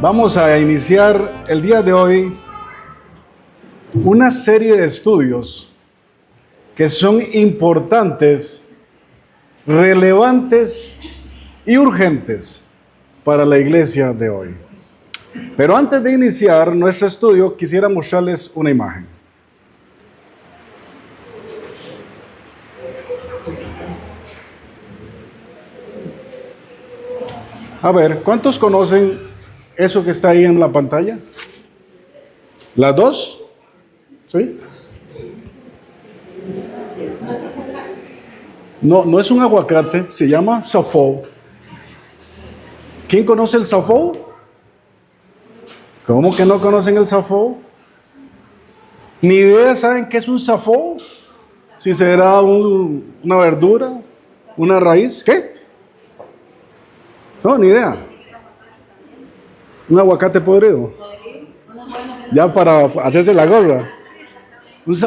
Vamos a iniciar el día de hoy una serie de estudios que son importantes, relevantes y urgentes para la iglesia de hoy. Pero antes de iniciar nuestro estudio, quisiera mostrarles una imagen. A ver, ¿cuántos conocen eso que está ahí en la pantalla? ¿Las dos? ¿Sí? No es un aguacate, se llama zafou. ¿Quién conoce el zafou? ¿Cómo que no conocen el zafou? ¿Ni idea saben qué es un zafou? Si será una verdura, una raíz, ¿qué? No, ni idea. Un aguacate podrido. Ya para hacerse la gorra.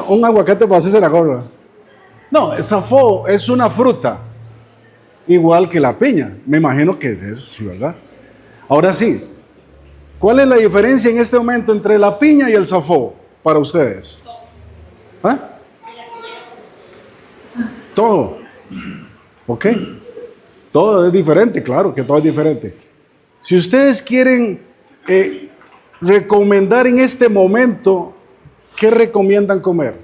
Un aguacate para hacerse la gorra. No, el zafou es una fruta, igual que la piña. Me imagino que es eso, sí, ¿verdad? Ahora sí, ¿cuál es la diferencia en este momento entre la piña y el zafou para ustedes? ¿Ah? Todo. ¿Ok? Todo es diferente, claro que todo es diferente. Si ustedes quieren recomendar en este momento, ¿qué recomiendan comer?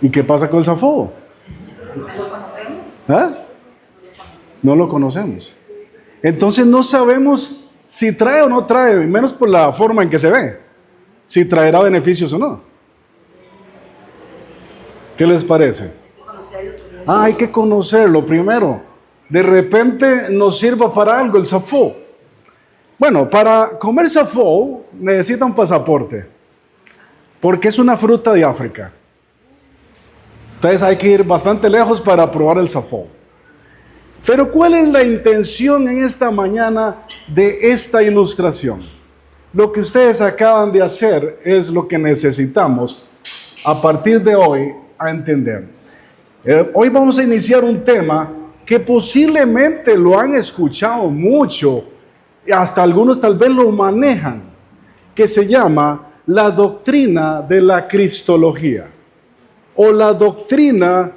¿Y qué pasa con el zafou? ¿Ah? No lo conocemos. Entonces no sabemos si trae o no trae, menos por la forma en que se ve, si traerá beneficios o no. ¿Qué les parece? Hay que conocerlo primero. De repente nos sirva para algo el zafou. Bueno, para comer zafou necesita un pasaporte, porque es una fruta de África. Entonces hay que ir bastante lejos para probar el zafou. Pero ¿cuál es la intención en esta mañana de esta ilustración? Lo que ustedes acaban de hacer es lo que necesitamos a partir de hoy a entender. Hoy vamos a iniciar un tema que posiblemente lo han escuchado mucho, hasta algunos tal vez lo manejan, que se llama la doctrina de la cristología, o la doctrina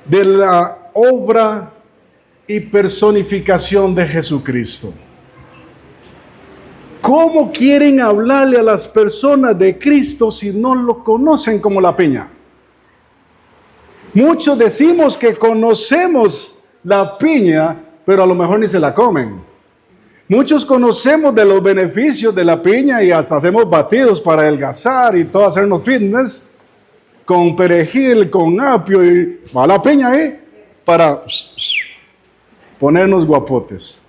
de la obra y personificación de Jesucristo. ¿Cómo quieren hablarle a las personas de Cristo si no lo conocen como la piña? Muchos decimos que conocemos la piña, pero a lo mejor ni se la comen. Muchos conocemos de los beneficios de la piña y hasta hacemos batidos para adelgazar y todo, hacernos fitness, con perejil, con apio, y va la piña ahí para ponernos guapotes.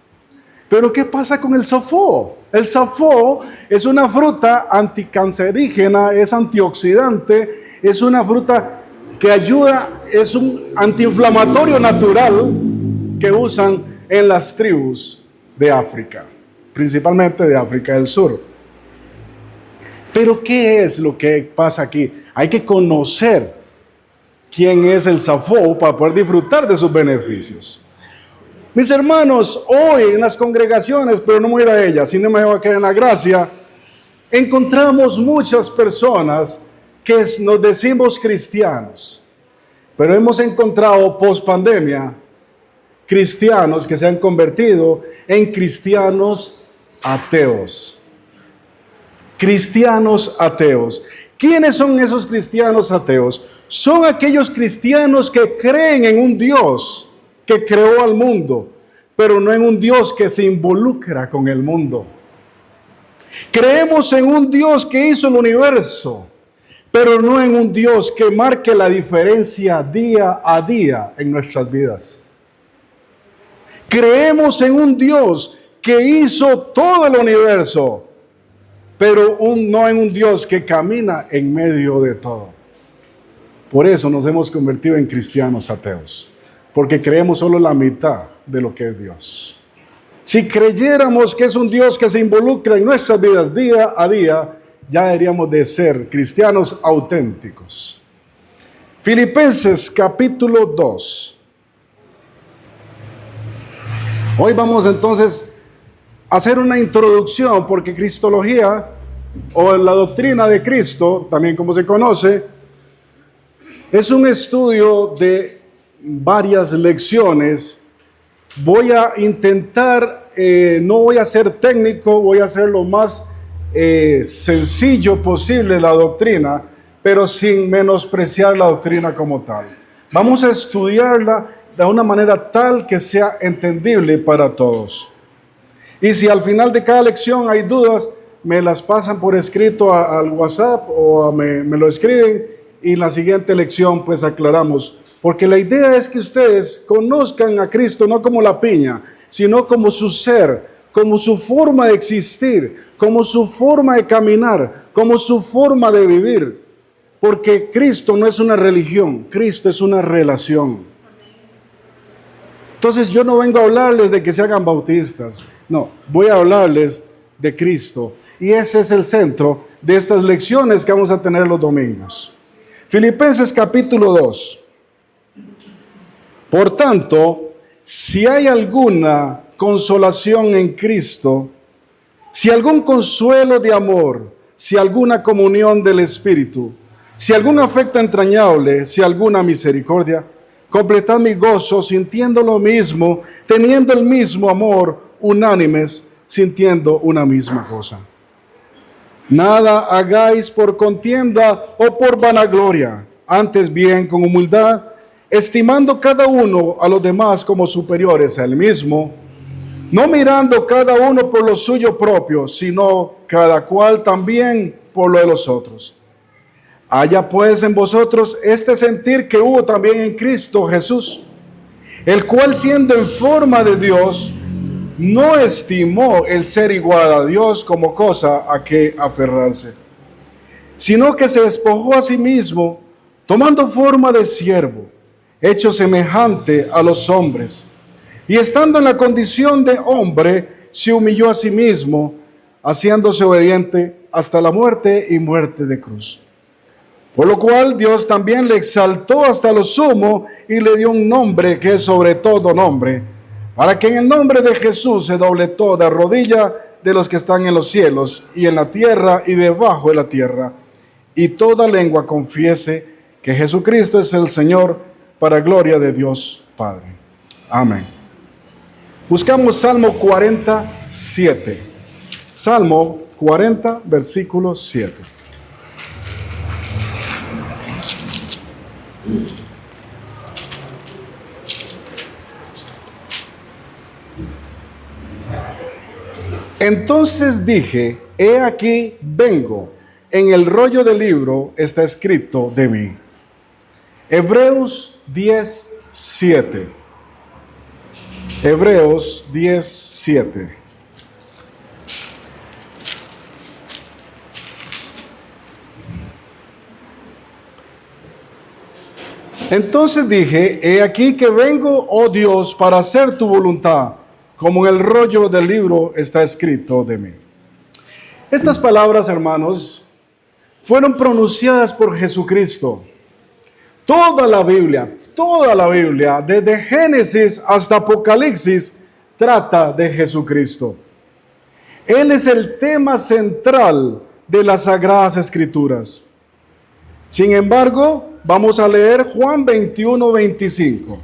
Pero ¿qué pasa con el zafou? El zafou es una fruta anticancerígena, es antioxidante, es una fruta que ayuda, es un antiinflamatorio natural que usan en las tribus de África, principalmente de África del Sur. Pero ¿qué es lo que pasa aquí? Hay que conocer quién es el zafou para poder disfrutar de sus beneficios. Mis hermanos, hoy en las congregaciones, pero no me voy a ir a ellas, sino me voy a quedar en la gracia, encontramos muchas personas que nos decimos cristianos, pero hemos encontrado post pandemia cristianos que se han convertido en cristianos ateos. Cristianos ateos. ¿Quiénes son esos cristianos ateos? Son aquellos cristianos que creen en un Dios que creó al mundo, pero no en un Dios que se involucra con el mundo. Creemos en un Dios que hizo el universo, pero no en un Dios que marque la diferencia día a día en nuestras vidas. Creemos en un Dios que hizo todo el universo, pero no en un Dios que camina en medio de todo. Por eso nos hemos convertido en cristianos ateos, porque creemos solo la mitad de lo que es Dios. Si creyéramos que es un Dios que se involucra en nuestras vidas día a día, ya deberíamos de ser cristianos auténticos. Filipenses capítulo 2. Hoy vamos entonces a hacer una introducción, porque Cristología, o la doctrina de Cristo, también como se conoce, es un estudio de varias lecciones. Voy a intentar, no voy a ser técnico, voy a hacer lo más sencillo posible la doctrina, pero sin menospreciar la doctrina como tal. Vamos a estudiarla de una manera tal que sea entendible para todos. Y si al final de cada lección hay dudas, me las pasan por escrito al WhatsApp o me lo escriben, y en la siguiente lección pues aclaramos. Porque la idea es que ustedes conozcan a Cristo no como la piña, sino como su ser, como su forma de existir, como su forma de caminar, como su forma de vivir. Porque Cristo no es una religión, Cristo es una relación. Entonces yo no vengo a hablarles de que se hagan bautistas, no, voy a hablarles de Cristo. Y ese es el centro de estas lecciones que vamos a tener los domingos. Filipenses capítulo 2. Por tanto, si hay alguna consolación en Cristo, si algún consuelo de amor, si alguna comunión del Espíritu, si algún afecto entrañable, si alguna misericordia, completad mi gozo sintiendo lo mismo, teniendo el mismo amor, unánimes, sintiendo una misma cosa. Nada hagáis por contienda o por vanagloria, antes bien con humildad, estimando cada uno a los demás como superiores a él mismo, no mirando cada uno por lo suyo propio, sino cada cual también por lo de los otros. Haya pues en vosotros este sentir que hubo también en Cristo Jesús, el cual siendo en forma de Dios, no estimó el ser igual a Dios como cosa a que aferrarse, sino que se despojó a sí mismo, tomando forma de siervo, hecho semejante a los hombres, y estando en la condición de hombre, se humilló a sí mismo, haciéndose obediente hasta la muerte y muerte de cruz. Por lo cual Dios también le exaltó hasta lo sumo y le dio un nombre que es sobre todo nombre, para que en el nombre de Jesús se doble toda rodilla de los que están en los cielos y en la tierra y debajo de la tierra, y toda lengua confiese que Jesucristo es el Señor, para gloria de Dios Padre. Amén. Buscamos Salmo 47. Salmo 40, versículo 7. Entonces dije, he aquí vengo, en el rollo del libro está escrito de mí. Hebreos 10, 7. Hebreos 10, 7. Entonces dije, he aquí que vengo, oh Dios, para hacer tu voluntad, como en el rollo del libro está escrito de mí. Estas palabras, hermanos, fueron pronunciadas por Jesucristo. Toda la Biblia, desde Génesis hasta Apocalipsis, trata de Jesucristo. Él es el tema central de las Sagradas Escrituras. Sin embargo, vamos a leer Juan 21, 25.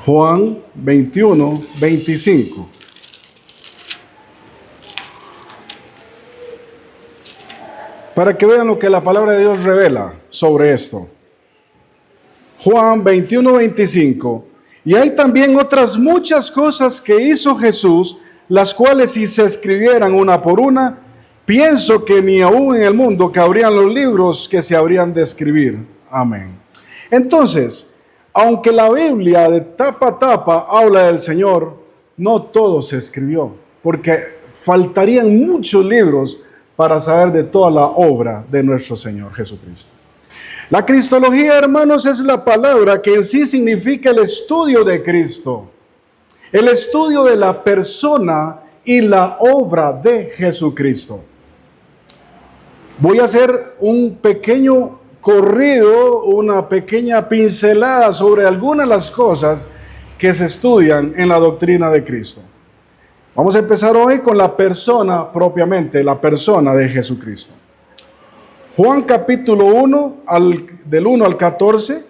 Juan 21, 25. Para que vean lo que la palabra de Dios revela sobre esto. Juan 21, 25. Y hay también otras muchas cosas que hizo Jesús, las cuales si se escribieran una por una, pienso que ni aún en el mundo cabrían los libros que se habrían de escribir. Amén. Entonces, aunque la Biblia de tapa a tapa habla del Señor, no todo se escribió, porque faltarían muchos libros para saber de toda la obra de nuestro Señor Jesucristo. La cristología, hermanos, es la palabra que en sí significa el estudio de Cristo, el estudio de la persona y la obra de Jesucristo. Voy a hacer un pequeño corrido, una pequeña pincelada sobre algunas de las cosas que se estudian en la doctrina de Cristo. Vamos a empezar hoy con la persona propiamente, la persona de Jesucristo. Juan capítulo 1, del 1 al 14,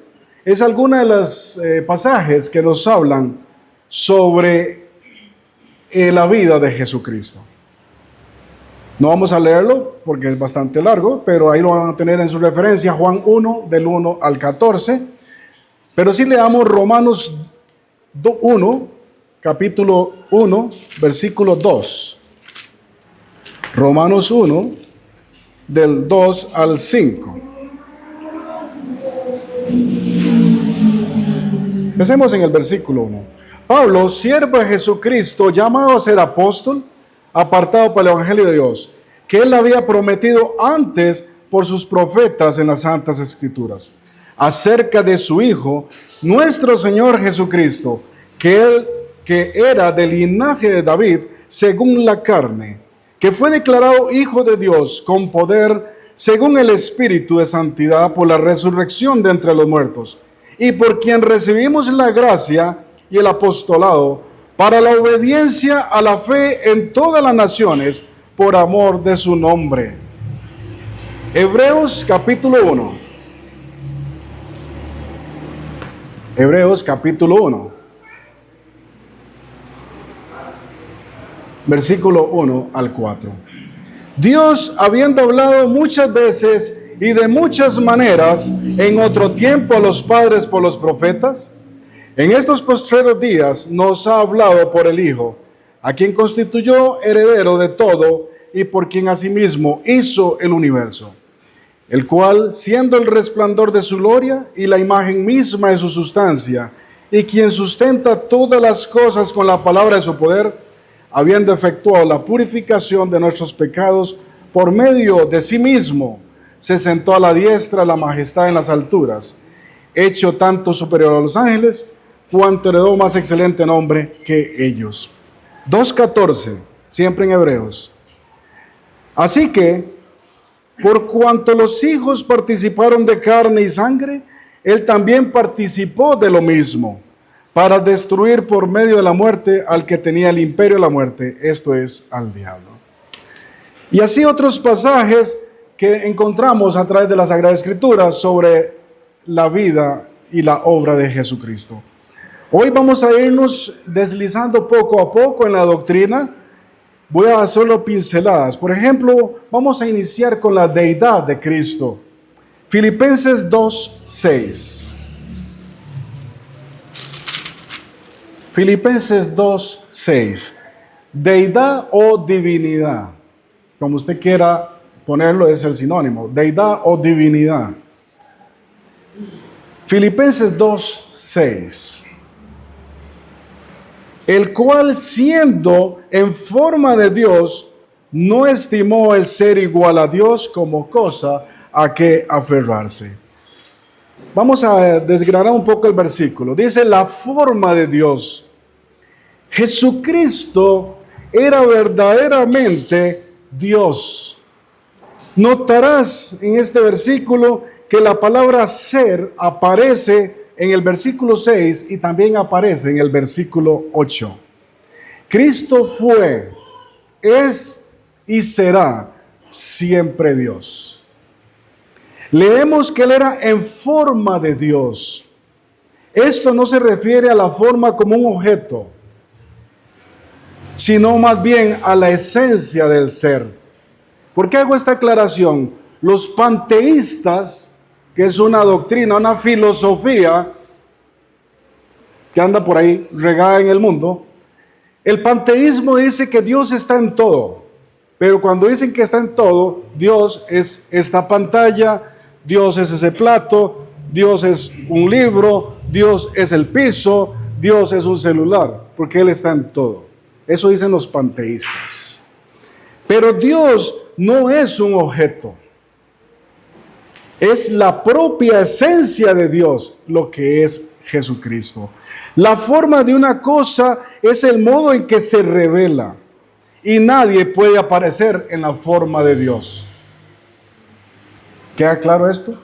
es alguna de los pasajes que nos hablan sobre la vida de Jesucristo. No vamos a leerlo porque es bastante largo, pero ahí lo van a tener en su referencia, Juan 1, del 1 al 14. Pero sí leamos Romanos 1, capítulo 1, versículo 2. Romanos 1, del 2 al 5. Empecemos en el versículo 1. Pablo, siervo de Jesucristo, llamado a ser apóstol, apartado para el Evangelio de Dios, que él había prometido antes por sus profetas en las Santas Escrituras, acerca de su Hijo, nuestro Señor Jesucristo, que era del linaje de David, según la carne, que fue declarado Hijo de Dios con poder, según el Espíritu de santidad, por la resurrección de entre los muertos, y por quien recibimos la gracia y el apostolado, para la obediencia a la fe en todas las naciones, por amor de su nombre. Hebreos capítulo 1. Hebreos capítulo 1. Versículo 1 al 4. Dios, habiendo hablado muchas veces y de muchas maneras en otro tiempo a los padres por los profetas, en estos postreros días nos ha hablado por el Hijo, a quien constituyó heredero de todo y por quien asimismo hizo el universo, el cual, siendo el resplandor de su gloria y la imagen misma de su sustancia, y quien sustenta todas las cosas con la palabra de su poder, habiendo efectuado la purificación de nuestros pecados por medio de sí mismo, se sentó a la diestra de la majestad en las alturas, hecho tanto superior a los ángeles, cuanto heredó más excelente nombre que ellos. 2:14, siempre en Hebreos. Así que, por cuanto los hijos participaron de carne y sangre, él también participó de lo mismo, para destruir por medio de la muerte al que tenía el imperio de la muerte, esto es, al diablo. Y así otros pasajes que encontramos a través de la Sagrada Escritura sobre la vida y la obra de Jesucristo. Hoy vamos a irnos deslizando poco a poco en la doctrina. Voy a hacerlo pinceladas. Por ejemplo, vamos a iniciar con la deidad de Cristo. Filipenses 2:6. Filipenses 2:6. Deidad o divinidad, como usted quiera ponerlo, es el sinónimo. Deidad o divinidad. Filipenses 2:6. El cual, siendo en forma de Dios, no estimó el ser igual a Dios como cosa a que aferrarse. Vamos a desgranar un poco el versículo. Dice la forma de Dios. Jesucristo era verdaderamente Dios. Notarás en este versículo que la palabra ser aparece en el versículo 6 y también aparece en el versículo 8. Cristo fue, es y será siempre Dios. Leemos que Él era en forma de Dios. Esto no se refiere a la forma como un objeto, sino más bien a la esencia del ser. ¿Por qué hago esta aclaración? Los panteístas, que es una doctrina, una filosofía que anda por ahí regada en el mundo, el panteísmo dice que Dios está en todo, pero cuando dicen que está en todo, Dios es esta pantalla, Dios es ese plato, Dios es un libro, Dios es el piso, Dios es un celular, porque Él está en todo. Eso dicen los panteístas. Pero Dios no es un objeto. Es la propia esencia de Dios lo que es Jesucristo. La forma de una cosa es el modo en que se revela. Y nadie puede aparecer en la forma de Dios. ¿Queda claro esto?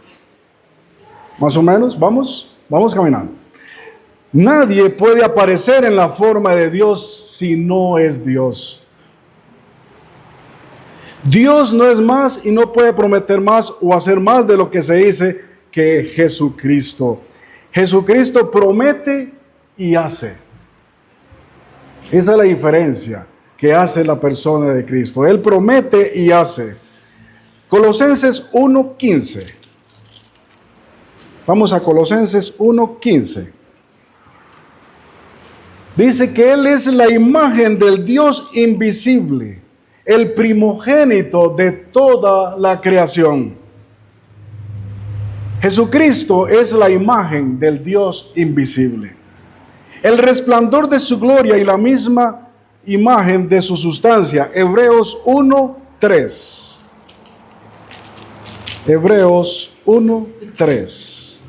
Más o menos, vamos caminando. Nadie puede aparecer en la forma de Dios si no es Dios. Dios no es más y no puede prometer más o hacer más de lo que se dice que Jesucristo. Jesucristo promete y hace. Esa es la diferencia que hace la persona de Cristo. Él promete y hace. Colosenses 1:15. Vamos a Colosenses 1:15. Dice que Él es la imagen del Dios invisible, el primogénito de toda la creación. Jesucristo es la imagen del Dios invisible, el resplandor de su gloria y la misma imagen de su sustancia. Hebreos 1:3. Hebreos 1:3.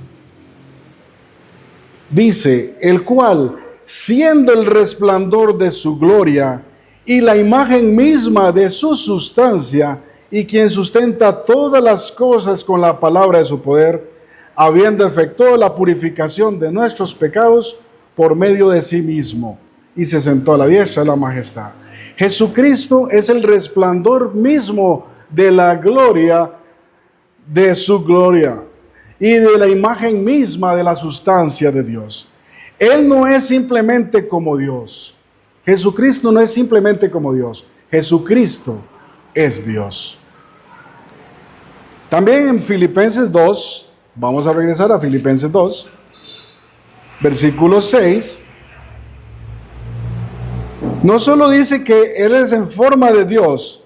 Dice, el cual, siendo el resplandor de su gloria y la imagen misma de su sustancia, y quien sustenta todas las cosas con la palabra de su poder, habiendo efectuado la purificación de nuestros pecados por medio de sí mismo, y se sentó a la diestra de la majestad. Jesucristo es el resplandor mismo de la gloria, de su gloria, y de la imagen misma de la sustancia de Dios. Él no es simplemente como Dios. Jesucristo no es simplemente como Dios. Jesucristo es Dios. También en Filipenses 2, vamos a regresar a Filipenses 2, versículo 6, no solo dice que Él es en forma de Dios,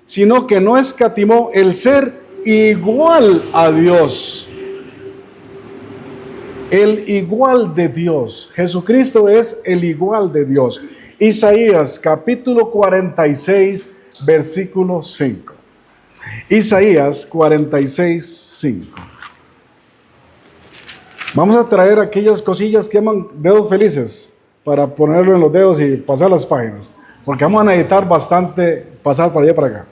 sino que no escatimó el ser igual a Dios. El igual de Dios. Jesucristo es el igual de Dios. Isaías capítulo 46, versículo 5. Isaías 46, 5. Vamos a traer aquellas cosillas que llaman dedos felices para ponerlo en los dedos y pasar las páginas, porque vamos a necesitar bastante pasar para allá y para acá.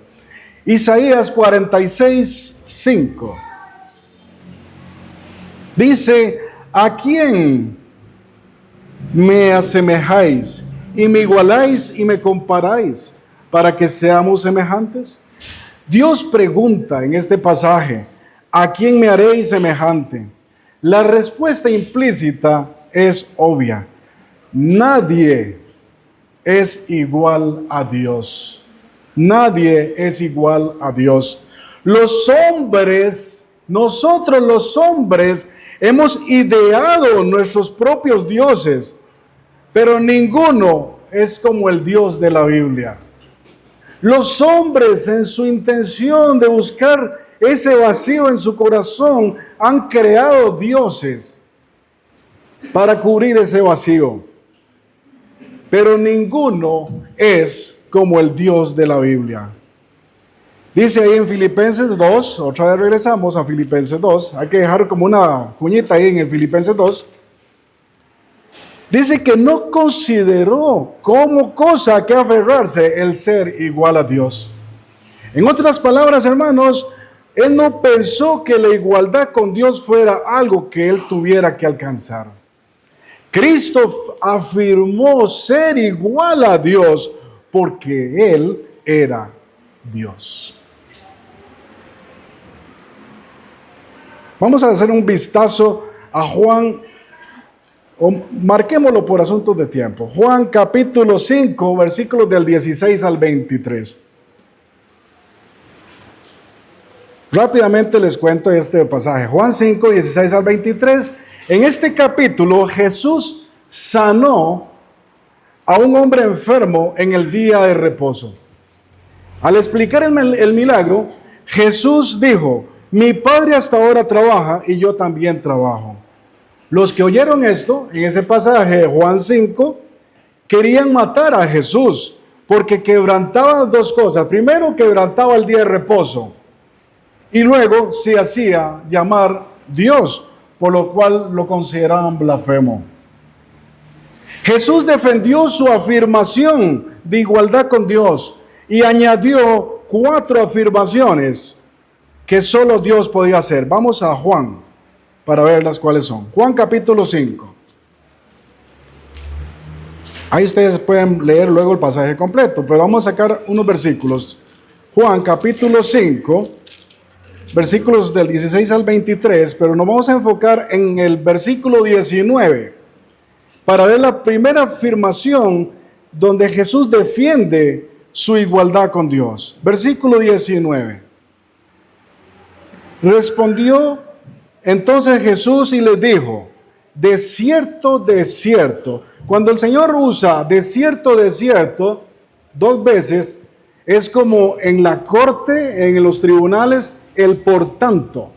Isaías 46, 5. Dice, ¿a quién me asemejáis y me igualáis y me comparáis para que seamos semejantes? Dios pregunta en este pasaje, ¿a quién me haréis semejante? La respuesta implícita es obvia. Nadie es igual a Dios. Nadie es igual a Dios. Los hombres, nosotros los hombres, hemos ideado nuestros propios dioses, pero ninguno es como el Dios de la Biblia. Los hombres, en su intención de buscar ese vacío en su corazón, han creado dioses para cubrir ese vacío, pero ninguno es como el Dios de la Biblia. Dice ahí en Filipenses 2, otra vez regresamos a Filipenses 2, hay que dejar como una cuñita ahí en el Filipenses 2. Dice que no consideró como cosa que aferrarse el ser igual a Dios. En otras palabras, hermanos, él no pensó que la igualdad con Dios fuera algo que él tuviera que alcanzar. Cristo afirmó ser igual a Dios porque él era Dios. Vamos a hacer un vistazo a Juan, o marquémoslo por asuntos de tiempo. Juan capítulo 5, versículos del 16 al 23. Rápidamente les cuento este pasaje. Juan 5, 16 al 23. En este capítulo Jesús sanó a un hombre enfermo en el día de reposo. Al explicar el milagro, Jesús dijo, mi Padre hasta ahora trabaja y yo también trabajo. Los que oyeron esto, en ese pasaje de Juan 5, querían matar a Jesús porque quebrantaba dos cosas. Primero, quebrantaba el día de reposo y luego se hacía llamar Dios, por lo cual lo consideraban blasfemo. Jesús defendió su afirmación de igualdad con Dios y añadió 4 afirmaciones que solo Dios podía hacer. Vamos a Juan para ver las cuales son. Juan capítulo 5. Ahí ustedes pueden leer luego el pasaje completo, pero vamos a sacar unos versículos. Juan capítulo 5, versículos del 16 al 23, pero nos vamos a enfocar en el versículo 19 para ver la primera afirmación donde Jesús defiende su igualdad con Dios. Versículo 19. Respondió entonces Jesús y les dijo: de cierto, cuando el Señor usa de cierto dos veces, es como en la corte, en los tribunales, el por tanto.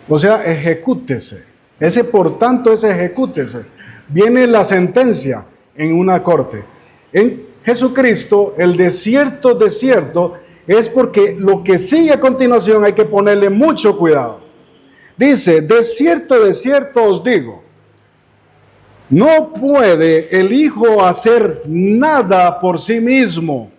O sea, ejecútese. Ese por tanto es ejecútese. Viene la sentencia en una corte. En Jesucristo, el de cierto, es porque lo que sigue a continuación hay que ponerle mucho cuidado. Dice: de cierto os digo, no puede el Hijo hacer nada por sí mismo,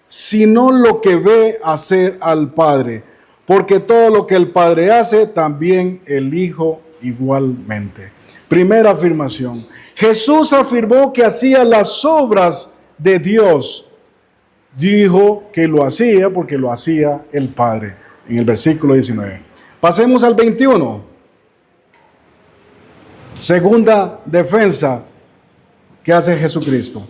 sino lo que ve hacer al Padre. Porque todo lo que el Padre hace, también el Hijo igualmente. Primera afirmación. Jesús afirmó que hacía las obras de Dios. Dijo que lo hacía porque lo hacía el Padre, en el versículo 19. Pasemos al 21. Segunda defensa que hace Jesucristo.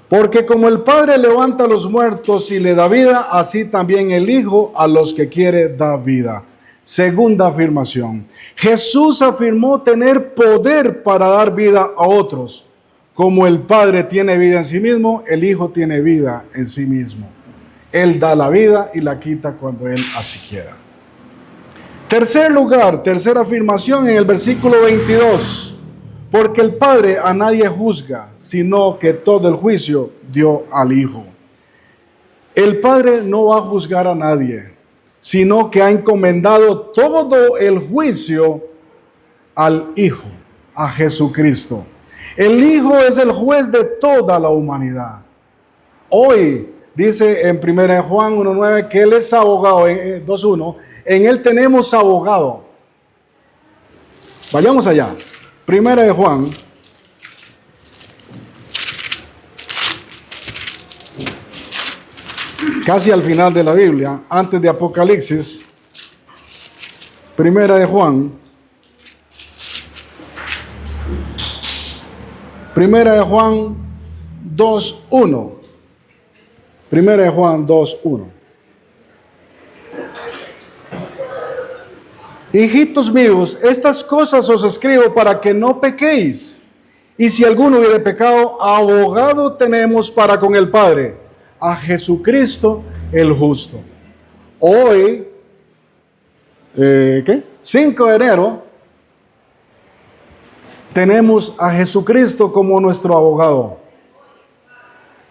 Porque como el Padre levanta a los muertos y le da vida, así también el Hijo a los que quiere da vida. Segunda afirmación. Jesús afirmó tener poder para dar vida a otros. Como el Padre tiene vida en sí mismo, el Hijo tiene vida en sí mismo. Él da la vida y la quita cuando Él así quiera. Tercer lugar, tercera afirmación en el versículo 22. Porque el Padre a nadie juzga, sino que todo el juicio dio al Hijo. El Padre no va a juzgar a nadie, sino que ha encomendado todo el juicio al Hijo, a Jesucristo. El Hijo es el juez de toda la humanidad. Hoy, dice en 1 Juan 1.9, que Él es abogado, 2.1, en Él tenemos abogado. Vayamos allá. 1 Juan, casi al final de la Biblia, antes de Apocalipsis. 1 Juan, 2.1. 1 Juan 2.1. Hijitos míos, estas cosas os escribo para que no pequéis. Y si alguno hubiere pecado, abogado tenemos para con el Padre, a Jesucristo el justo. Hoy, 5 de enero, tenemos a Jesucristo como nuestro abogado.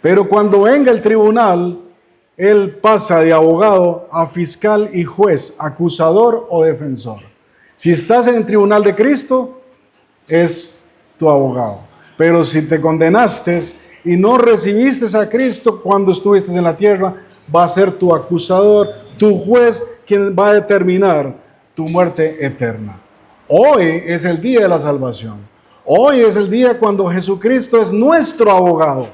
Pero cuando venga el tribunal, Él pasa de abogado a fiscal y juez, acusador o defensor. Si estás en el tribunal de Cristo, es tu abogado. Pero si te condenaste y no recibiste a Cristo cuando estuviste en la tierra, va a ser tu acusador, tu juez, quien va a determinar tu muerte eterna. Hoy es el día de la salvación. Hoy es el día cuando Jesucristo es nuestro abogado,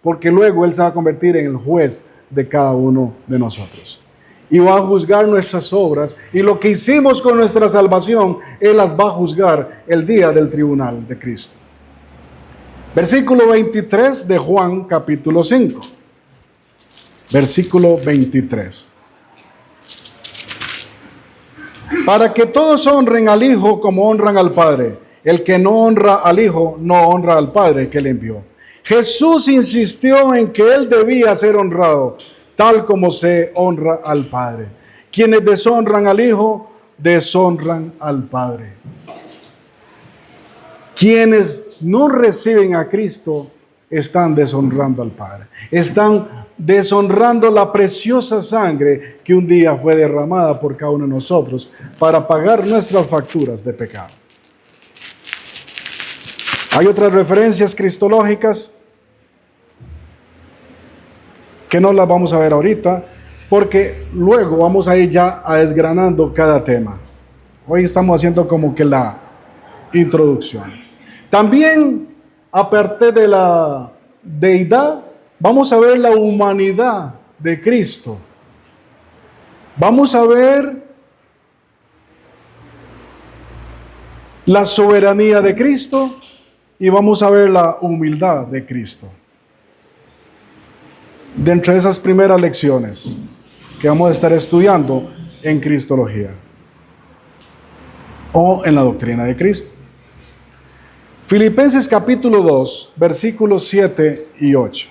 porque luego Él se va a convertir en el juez de cada uno de nosotros. Y va a juzgar nuestras obras, y lo que hicimos con nuestra salvación, Él las va a juzgar el día del tribunal de Cristo. Versículo 23 de Juan capítulo 5. Versículo 23. Para que todos honren al Hijo como honran al Padre. El que no honra al Hijo, no honra al Padre que le envió. Jesús insistió en que Él debía ser honrado, tal como se honra al Padre. Quienes deshonran al Hijo, deshonran al Padre. Quienes no reciben a Cristo, están deshonrando al Padre. Están deshonrando la preciosa sangre que un día fue derramada por cada uno de nosotros para pagar nuestras facturas de pecado. Hay otras referencias cristológicas que no las vamos a ver ahorita, porque luego vamos a ir ya a desgranando cada tema. Hoy estamos haciendo como que la introducción. También aparte de la deidad, vamos a ver la humanidad de Cristo. Vamos a ver la soberanía de Cristo y vamos a ver la humildad de Cristo. Dentro de esas primeras lecciones que vamos a estar estudiando en Cristología o en la doctrina de Cristo. Filipenses capítulo 2, versículos 7 y 8.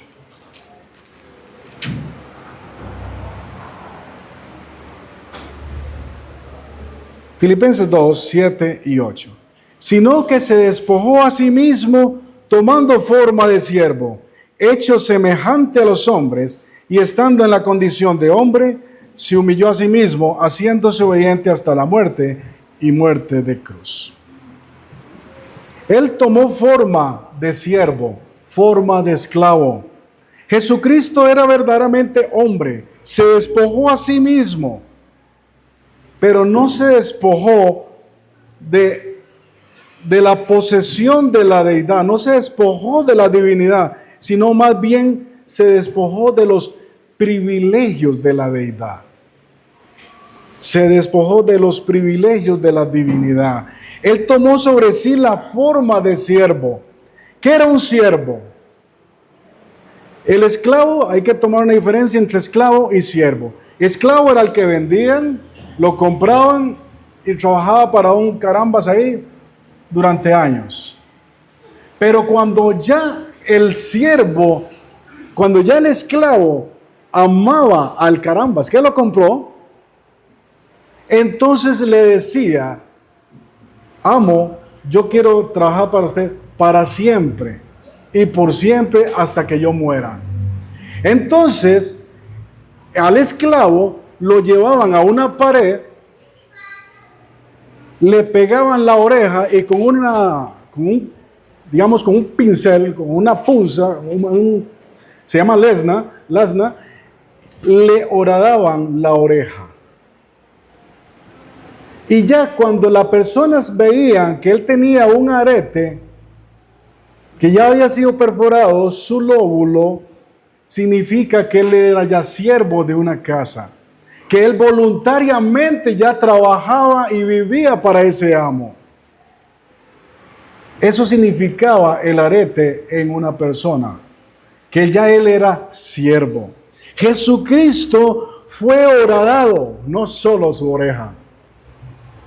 Filipenses 2, 7 y 8. Sino que se despojó a sí mismo, tomando forma de siervo, hecho semejante a los hombres, y estando en la condición de hombre, se humilló a sí mismo, haciéndose obediente hasta la muerte y muerte de cruz. Él tomó forma de siervo, forma de esclavo. Jesucristo era verdaderamente hombre, se despojó a sí mismo, pero no se despojó de la posesión de la deidad, no se despojó de la divinidad, sino más bien se despojó de los privilegios de la deidad. Se despojó de los privilegios de la divinidad. Él tomó sobre sí la forma de siervo. ¿Qué era un siervo? El esclavo, hay que tomar una diferencia entre esclavo y siervo. Esclavo era el que vendían, lo compraban y trabajaba para un carambas ahí durante años. Pero cuando ya el siervo, cuando ya el esclavo amaba al carambas que lo compró, entonces le decía: amo, yo quiero trabajar para usted para siempre y por siempre hasta que yo muera. Entonces al esclavo lo llevaban a una pared, le pegaban la oreja y con un pincel, con una punza, se llama lasna, le horadaban la oreja. Y ya cuando las personas veían que él tenía un arete, que ya había sido perforado su lóbulo, significa que él era ya siervo de una casa, que él voluntariamente ya trabajaba y vivía para ese amo. Eso significaba el arete en una persona, que ya él era siervo. Jesucristo fue horadado, no solo su oreja,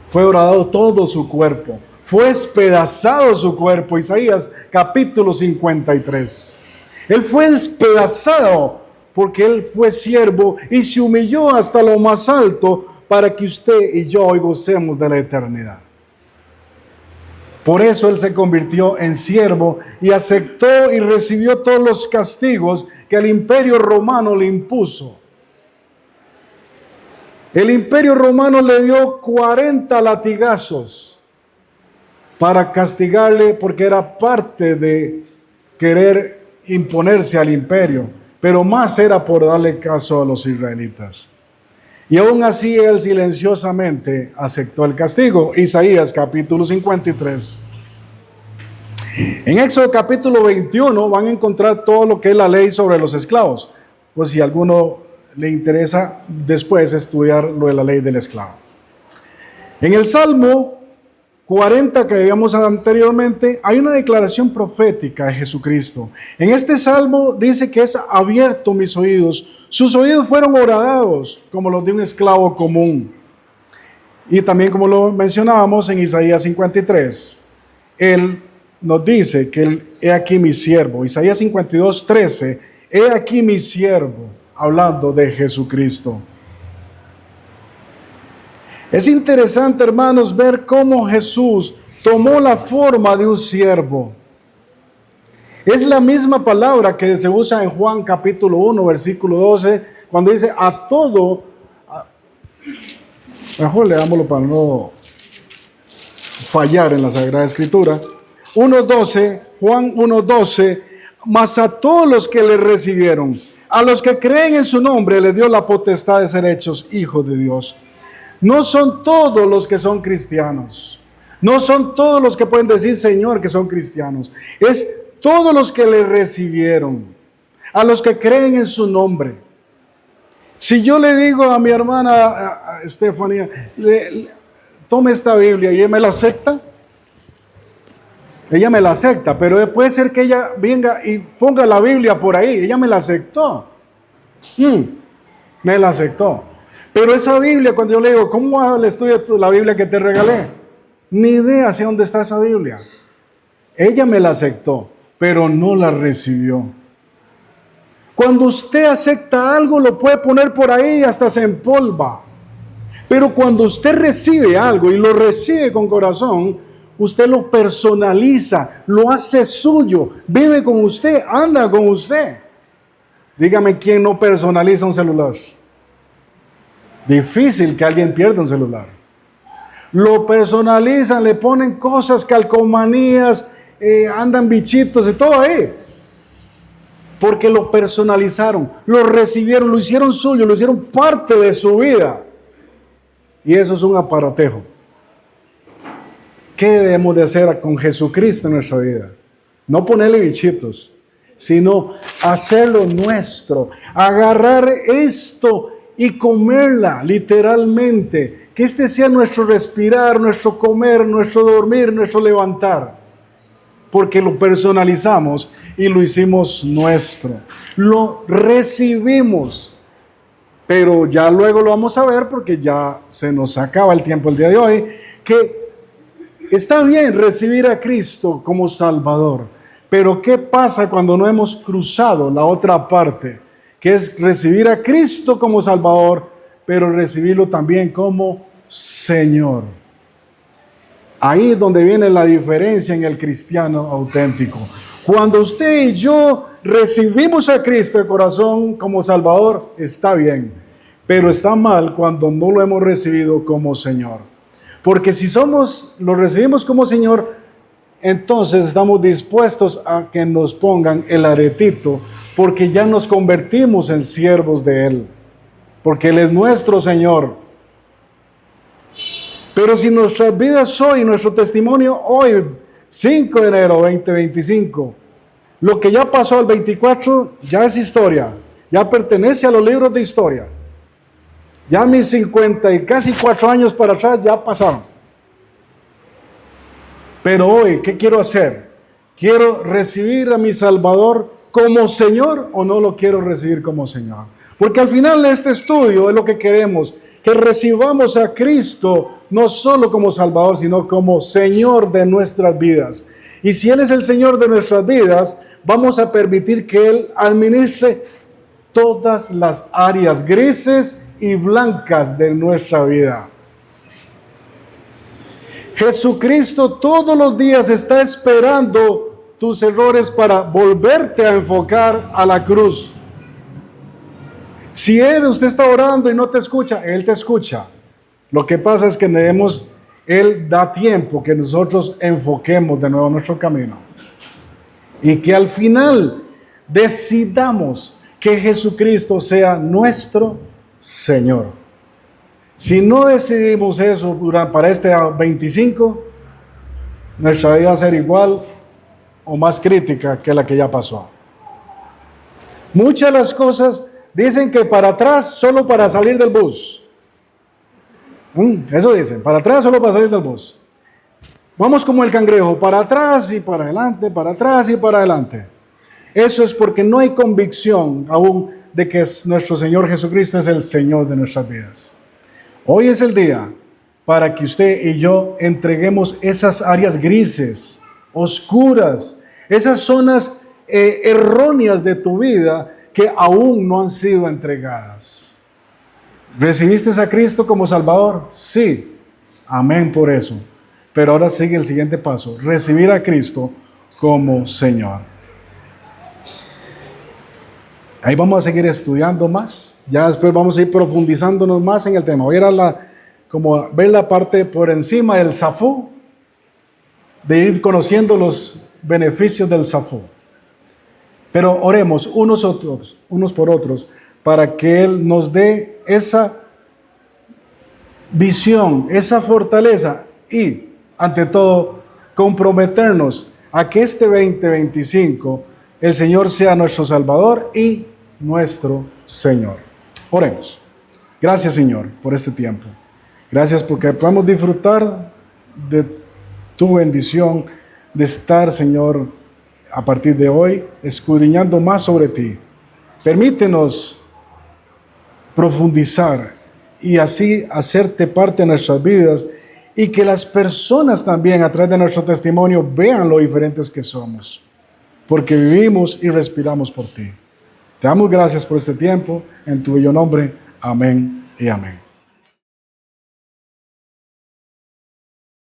fue horadado todo su cuerpo, fue despedazado su cuerpo. Isaías capítulo 53. Él fue despedazado porque él fue siervo y se humilló hasta lo más alto para que usted y yo hoy gocemos de la eternidad. Por eso él se convirtió en siervo y aceptó y recibió todos los castigos que el imperio romano le impuso. El imperio romano le dio 40 latigazos para castigarle porque era parte de querer imponerse al imperio, pero más era por darle caso a los israelitas. Y aún así él silenciosamente aceptó el castigo. Isaías capítulo 53. En Éxodo capítulo 21 van a encontrar todo lo que es la ley sobre los esclavos, pues si a alguno le interesa después estudiar lo de la ley del esclavo. En el Salmo 40 que veíamos anteriormente, hay una declaración profética de Jesucristo. En este salmo dice que es abierto mis oídos. Sus oídos fueron horadados como los de un esclavo común. Y también, como lo mencionábamos en Isaías 53, él nos dice que he aquí mi siervo. Isaías 52, 13, he aquí mi siervo, hablando de Jesucristo. Es interesante, hermanos, ver cómo Jesús tomó la forma de un siervo. Es la misma palabra que se usa en Juan capítulo 1, versículo 12, cuando dice a todo, mejor leámoslo para no fallar en la Sagrada Escritura. 1:12, Juan 1:12, mas a todos los que le recibieron, a los que creen en su nombre, le dio la potestad de ser hechos hijos de Dios. No son todos los que son cristianos. No son todos los que pueden decir Señor que son cristianos. Es todos los que le recibieron, a los que creen en su nombre. Si yo le digo a mi hermana a Estefanía, tome esta Biblia y ella me la acepta, pero puede ser que ella venga y ponga la Biblia por ahí, ella me la aceptó. Me la aceptó. Pero esa Biblia, cuando yo le digo, ¿cómo hago el estudio de la Biblia que te regalé? Ni idea hacia dónde está esa Biblia. Ella me la aceptó, pero no la recibió. Cuando usted acepta algo, lo puede poner por ahí y hasta se empolva. Pero cuando usted recibe algo y lo recibe con corazón, usted lo personaliza, lo hace suyo, vive con usted, anda con usted. Dígame quién no personaliza un celular. Difícil que alguien pierda un celular. Lo personalizan, le ponen cosas, calcomanías, andan bichitos y todo ahí. Porque lo personalizaron, lo recibieron, lo hicieron suyo, lo hicieron parte de su vida. Y eso es un aparatejo. ¿Qué debemos de hacer con Jesucristo en nuestra vida? No ponerle bichitos, sino hacerlo nuestro. Agarrar esto y comerla, literalmente. Que este sea nuestro respirar, nuestro comer, nuestro dormir, nuestro levantar. Porque lo personalizamos y lo hicimos nuestro. Lo recibimos. Pero ya luego lo vamos a ver porque ya se nos acaba el tiempo el día de hoy. Que está bien recibir a Cristo como Salvador. Pero ¿qué pasa cuando no hemos cruzado la otra parte? Que es recibir a Cristo como Salvador, pero recibirlo también como Señor. Ahí es donde viene la diferencia en el cristiano auténtico. Cuando usted y yo recibimos a Cristo de corazón como Salvador, está bien. Pero está mal cuando no lo hemos recibido como Señor. Porque si lo recibimos como Señor, entonces estamos dispuestos a que nos pongan el aretito, porque ya nos convertimos en siervos de Él. Porque Él es nuestro Señor. Pero si nuestras vidas hoy, nuestro testimonio hoy, 5 de enero 2025, lo que ya pasó al 24 ya es historia, ya pertenece a los libros de historia. Ya mis 50 y casi 4 años para atrás ya pasaron. Pero hoy, ¿qué quiero hacer? ¿Quiero recibir a mi Salvador como Señor o no lo quiero recibir como Señor? Porque al final de este estudio es lo que queremos, que recibamos a Cristo no solo como Salvador, sino como Señor de nuestras vidas. Y si Él es el Señor de nuestras vidas, vamos a permitir que Él administre todas las áreas grises y blancas de nuestra vida. Jesucristo todos los días está esperando tus errores para volverte a enfocar a la cruz. Si usted está orando y no te escucha, Él te escucha. Lo que pasa es que Él da tiempo que nosotros enfoquemos de nuevo nuestro camino. Y que al final decidamos que Jesucristo sea nuestro Señor. Si no decidimos eso para este 25, nuestra vida va a ser igual o más crítica que la que ya pasó. Muchas de las cosas dicen que para atrás solo para salir del bus. Eso dicen, para atrás solo para salir del bus. Vamos como el cangrejo, para atrás y para adelante, para atrás y para adelante. Eso es porque no hay convicción aún de que nuestro Señor Jesucristo es el Señor de nuestras vidas. Hoy es el día para que usted y yo entreguemos esas áreas grises, oscuras, esas zonas erróneas de tu vida que aún no han sido entregadas. ¿Recibiste a Cristo como Salvador? Sí. Amén por eso. Pero ahora sigue el siguiente paso, recibir a Cristo como Señor. Ahí vamos a seguir estudiando más. Ya después vamos a ir profundizándonos más en el tema. Voy a ir como ver la parte por encima del Safú, de ir conociendo los beneficios del Safú. Pero oremos unos por otros, para que Él nos dé esa visión, esa fortaleza y, ante todo, comprometernos a que este 2025 el Señor sea nuestro Salvador y nuestro Señor. Oremos. Gracias, Señor, por este tiempo. Gracias porque podemos disfrutar de tu bendición, de estar, Señor, a partir de hoy, escudriñando más sobre ti. Permítenos profundizar y así hacerte parte de nuestras vidas y que las personas también a través de nuestro testimonio vean lo diferentes que somos, porque vivimos y respiramos por ti. Te damos gracias por este tiempo, en tu bello nombre. Amén y amén.